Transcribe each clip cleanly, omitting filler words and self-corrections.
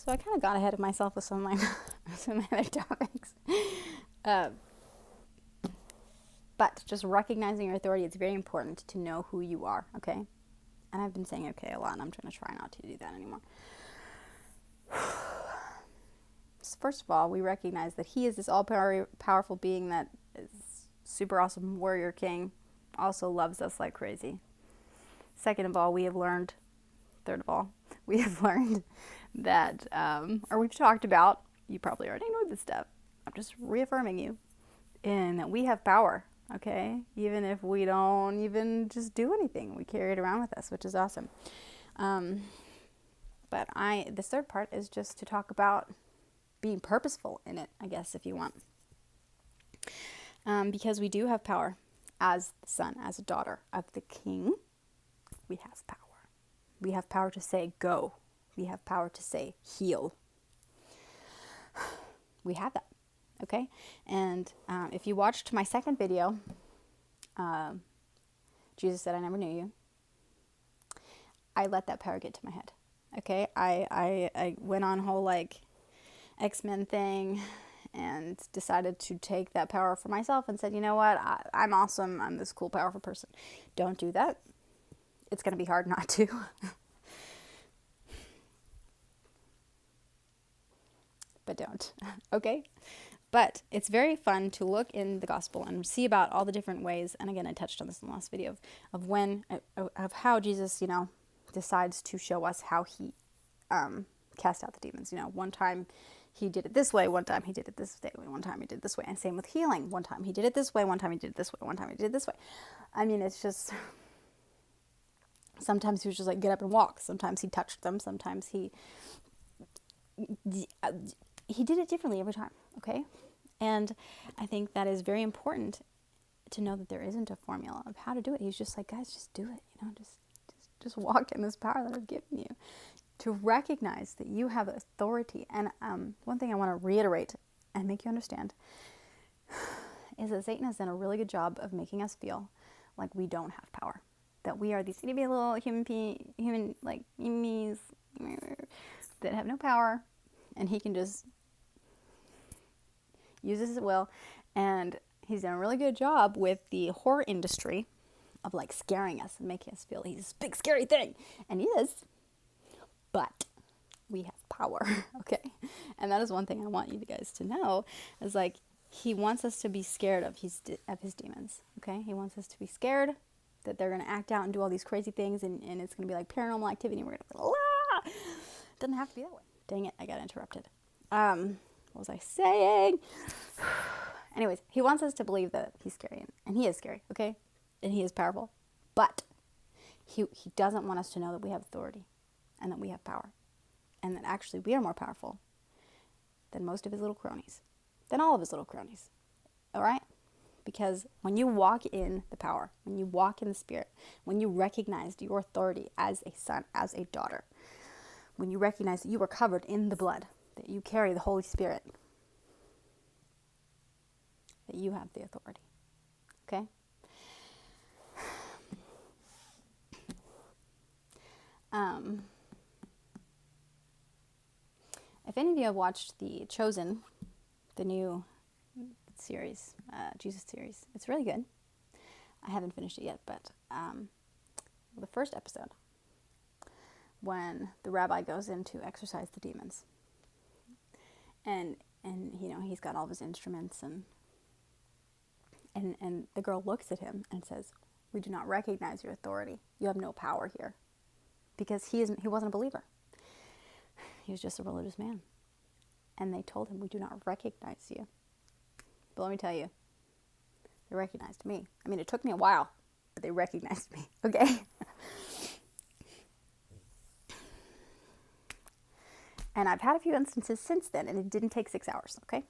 So I kind of got ahead of myself with some of my other topics. But just recognizing your authority, it's very important to know who you are, okay? And I've been saying okay a lot, and I'm trying to try not to do that anymore. So first of all, we recognize that he is this all-powerful being that is super awesome warrior king, also loves us like crazy. Second of all, third of all, we have learned that, or we've talked about, you probably already know this stuff, I'm just reaffirming you, in that we have power, okay? Even if we don't even just do anything, we carry it around with us, which is awesome. But this third part is just to talk about being purposeful in it, I guess, if you want. Because we do have power as the son, as a daughter of the king. We have power. We have power to say go. We have power to say heal. We have that, okay? And if you watched my second video, Jesus said, I never knew you. I let that power get to my head, okay? I went on a whole like X-Men thing and decided to take that power for myself and said, you know what? I'm awesome. I'm this cool, powerful person. Don't do that. It's going to be hard not to. But don't, okay? But it's very fun to look in the gospel and see about all the different ways, and again, I touched on this in the last video, of how Jesus, decides to show us how he cast out the demons. One time he did it this way, one time he did it this way, one time he did it this way, and same with healing. One time he did it this way, one time he did it this way, one time he did it this way. I mean, it's just, sometimes he was just like, get up and walk. Sometimes he touched them. Sometimes he did it differently every time, okay? And I think that is very important to know that there isn't a formula of how to do it. He's just like, guys, just do it, just walk in this power that I've given you. To recognize that you have authority. And one thing I want to reiterate and make you understand is that Satan has done a really good job of making us feel like we don't have power. That we are these itty bitty little human like me's that have no power, and he can just use this at will. And he's done a really good job with the horror industry of like scaring us and making us feel he's this big scary thing. And he is. But we have power, okay? And that is one thing I want you guys to know, is like, he wants us to be scared of his demons, okay? He wants us to be scared that they're going to act out and do all these crazy things, and it's going to be like paranormal activity, and we're going to be like, ah! It doesn't have to be that way. Dang it, I got interrupted. What was I saying? Anyways, he wants us to believe that he's scary, and he is scary, okay? And he is powerful. But he doesn't want us to know that we have authority, and that we have power, and that actually we are more powerful than most of his little cronies, than all of his little cronies, all right? Because when you walk in the power, when you walk in the Spirit, when you recognize your authority as a son, as a daughter, when you recognize that you are covered in the blood, that you carry the Holy Spirit, that you have the authority, okay? If any of you have watched The Chosen, the new series, Jesus series, it's really good. I haven't finished it yet, but the first episode, when the rabbi goes in to exorcise the demons, and he's got all of his instruments, and the girl looks at him and says, "We do not recognize your authority. You have no power here," because he wasn't a believer. He was just a religious man. And they told him, "We do not recognize you." But let me tell you, they recognized me. I mean, it took me a while, but they recognized me, okay? And I've had a few instances since then, and it didn't take 6 hours, okay?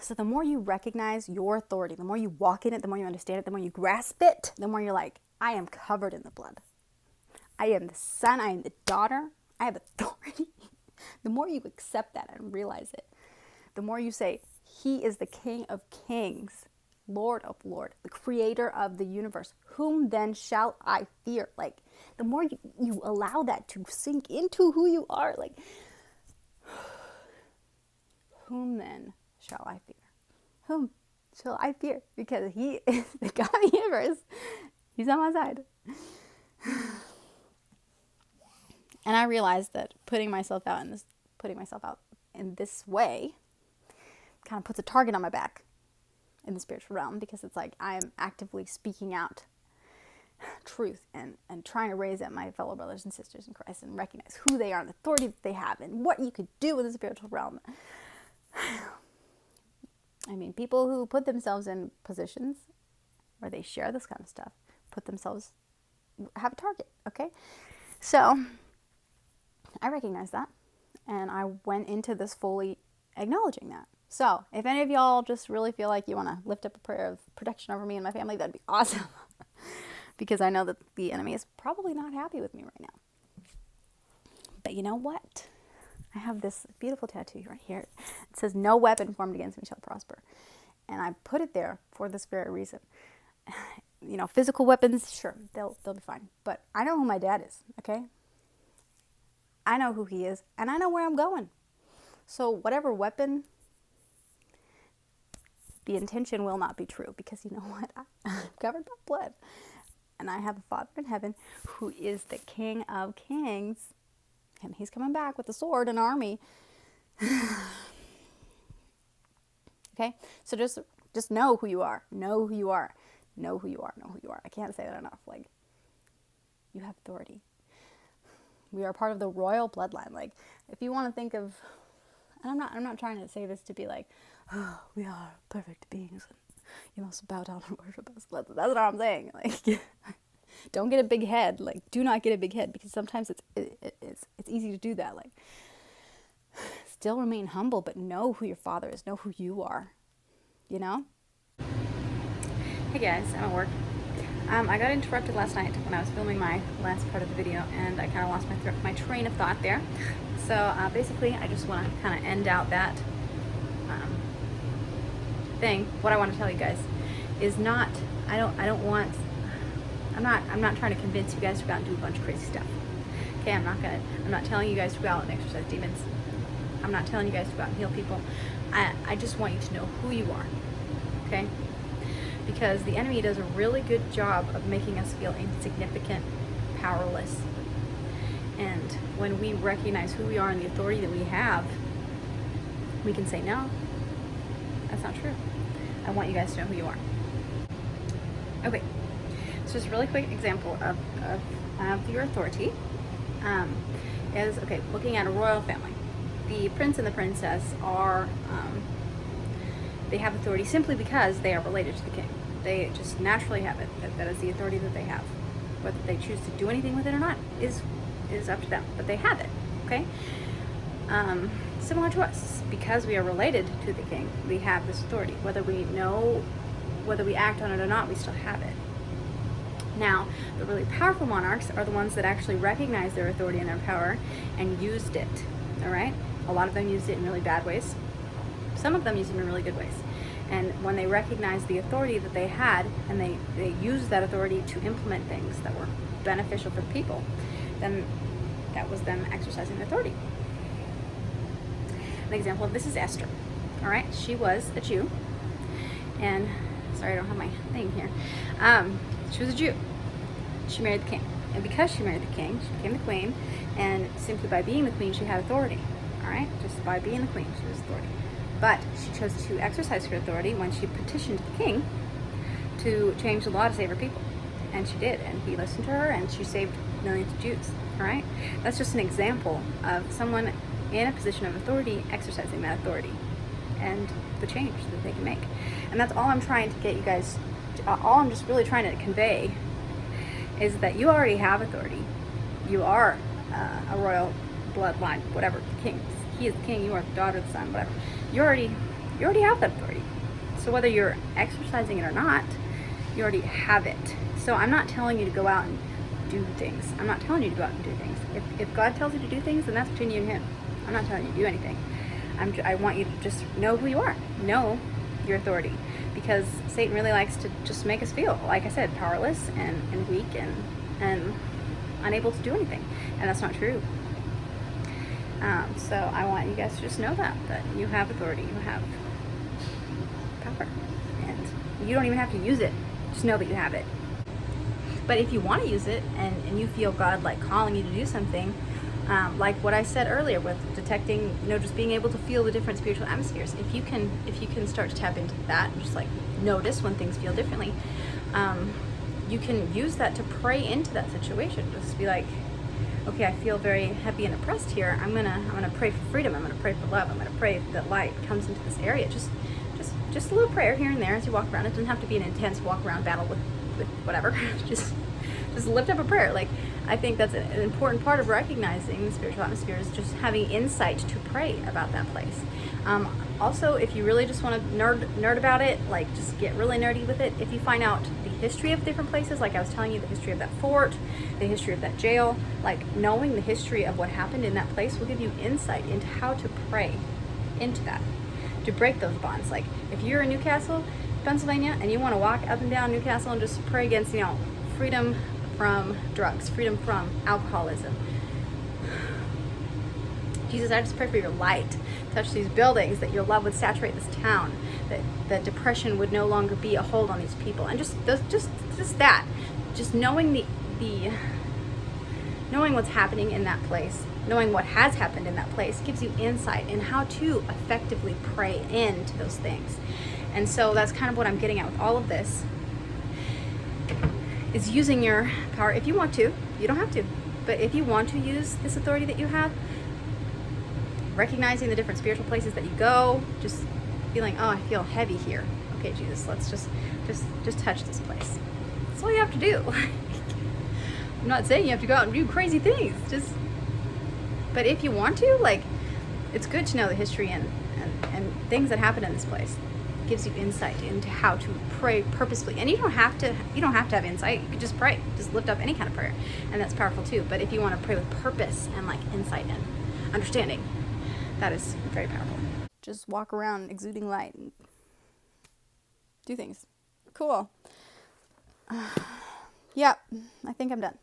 So the more you recognize your authority, the more you walk in it, the more you understand it, the more you grasp it, the more you're like, I am covered in the blood. I am the son, I am the daughter, I have authority. The more you accept that and realize it, the more you say, he is the King of Kings, Lord of Lord, the creator of the universe. Whom then shall I fear? Like, the more you allow that to sink into who you are, like, whom then shall I fear? Whom shall I fear? Because he is the God of the universe. He's on my side. And I realized that putting myself out in this way kind of puts a target on my back in the spiritual realm, because it's like I'm actively speaking out truth and trying to raise up my fellow brothers and sisters in Christ and recognize who they are and the authority that they have and what you could do in the spiritual realm. I mean, people who put themselves in positions where they share this kind of stuff have a target, okay? So I recognize that, and I went into this fully acknowledging that. So if any of y'all just really feel like you want to lift up a prayer of protection over me and my family, that'd be awesome. Because I know that the enemy is probably not happy with me right now. But you know what? I have this beautiful tattoo right here. It says, "No weapon formed against me shall prosper." And I put it there for this very reason. You know, physical weapons, sure, they'll be fine. But I know who my dad is, okay? I know who he is, and I know where I'm going. So whatever weapon, the intention will not be true, because you know what? I'm covered by blood. And I have a Father in heaven who is the King of Kings. And he's coming back with a sword and army. Okay? So just know who you are. Know who you are. Know who you are. Know who you are. I can't say that enough. Like, you have authority. We are part of the royal bloodline. Like, if you want to think of, and I'm not trying to say this to be like, oh, we are perfect beings and you must bow down and worship us. That's what I'm saying. Like, don't get a big head. Like, do not get a big head, because sometimes it's easy to do that. Like, still remain humble, but know who your Father is. Know who you are. You know? Hey guys, I'm at work. I got interrupted last night when I was filming my last part of the video, and I kind of lost my train of thought there. So basically, I just want to kind of end out that thing. What I want to tell you guys is not. I'm not trying to convince you guys to go out and do a bunch of crazy stuff. Okay, I'm not telling you guys to go out and exorcise demons. I'm not telling you guys to go out and heal people. I just want you to know who you are. Okay? Because the enemy does a really good job of making us feel insignificant, powerless. And when we recognize who we are and the authority that we have, we can say, no, that's not true. I want you guys to know who you are. Okay, so just a really quick example of your authority is, okay, looking at a royal family. The prince and the princess are, they have authority simply because they are related to the king. They just naturally have it. That is the authority that they have. Whether they choose to do anything with it or not is up to them, but they have it, okay? Similar to us, because we are related to the king, we have this authority. Whether we act on it or not, we still have it. Now, the really powerful monarchs are the ones that actually recognize their authority and their power and used it, all right? A lot of them used it in really bad ways. Some of them used it in really good ways. And when they recognized the authority that they had, and they used that authority to implement things that were beneficial for the people, then that was them exercising their authority. An example of this is Esther. All right, she was a Jew, and sorry, I don't have my thing here. She was a Jew. She married the king, and because she married the king, she became the queen. And simply by being the queen, she had authority. All right, just by being the queen, she was authority. But she chose to exercise her authority when she petitioned the king to change the law to save her people. And she did, and he listened to her, and she saved millions of Jews, all right? That's just an example of someone in a position of authority exercising that authority and the change that they can make. And that's all I'm trying to get you guys, all I'm just really trying to convey is that you already have authority. You are a royal bloodline, whatever, king. He is the king, you are the daughter, the son, whatever. You already have that authority. So whether you're exercising it or not, you already have it. So I'm not telling you to go out and do things. I'm not telling you to go out and do things. If God tells you to do things, then that's between you and him. I'm not telling you to do anything. I want you to just know who you are. Know your authority, because Satan really likes to just make us feel, like I said, powerless and weak and unable to do anything, and that's not true. So I want you guys to just know that you have authority, you have power, and you don't even have to use it. Just know that you have it. But if you want to use it and you feel God like calling you to do something, like what I said earlier with detecting, just being able to feel the different spiritual atmospheres. If you can start to tap into that, and just like notice when things feel differently, you can use that to pray into that situation. Just be like, okay, I feel very heavy and oppressed here. I'm gonna pray for freedom. I'm gonna pray for love. I'm gonna pray that light comes into this area. Just a little prayer here and there as you walk around. It doesn't have to be an intense walk around battle with whatever. just lift up a prayer. Like, I think that's an important part of recognizing the spiritual atmosphere, is just having insight to pray about that place. Also, if you really just want to nerd about it, like just get really nerdy with it, if you find out the history of different places, like I was telling you, the history of that fort, the history of that jail, like knowing the history of what happened in that place will give you insight into how to pray into that, to break those bonds. Like if you're in Newcastle, Pennsylvania, and you want to walk up and down Newcastle and just pray against, freedom from drugs, freedom from alcoholism. Jesus, I just pray for your light. Touch these buildings, that your love would saturate this town, that depression would no longer be a hold on these people. And just that. Just knowing knowing what's happening in that place, knowing what has happened in that place, gives you insight in how to effectively pray into those things. And so that's kind of what I'm getting at with all of this, is using your power if you want to. You don't have to. But if you want to use this authority that you have, recognizing the different spiritual places that you go, just feeling, oh, I feel heavy here. Okay, Jesus, let's just touch this place. That's all you have to do. I'm not saying you have to go out and do crazy things. But if you want to, like, it's good to know the history and things that happen in this place. It gives you insight into how to pray purposefully. And you don't have to have insight. You can just pray. Just lift up any kind of prayer. And that's powerful too. But if you want to pray with purpose and like insight and understanding, that is very powerful. Just walk around exuding light and do things. Cool. Yeah, I think I'm done.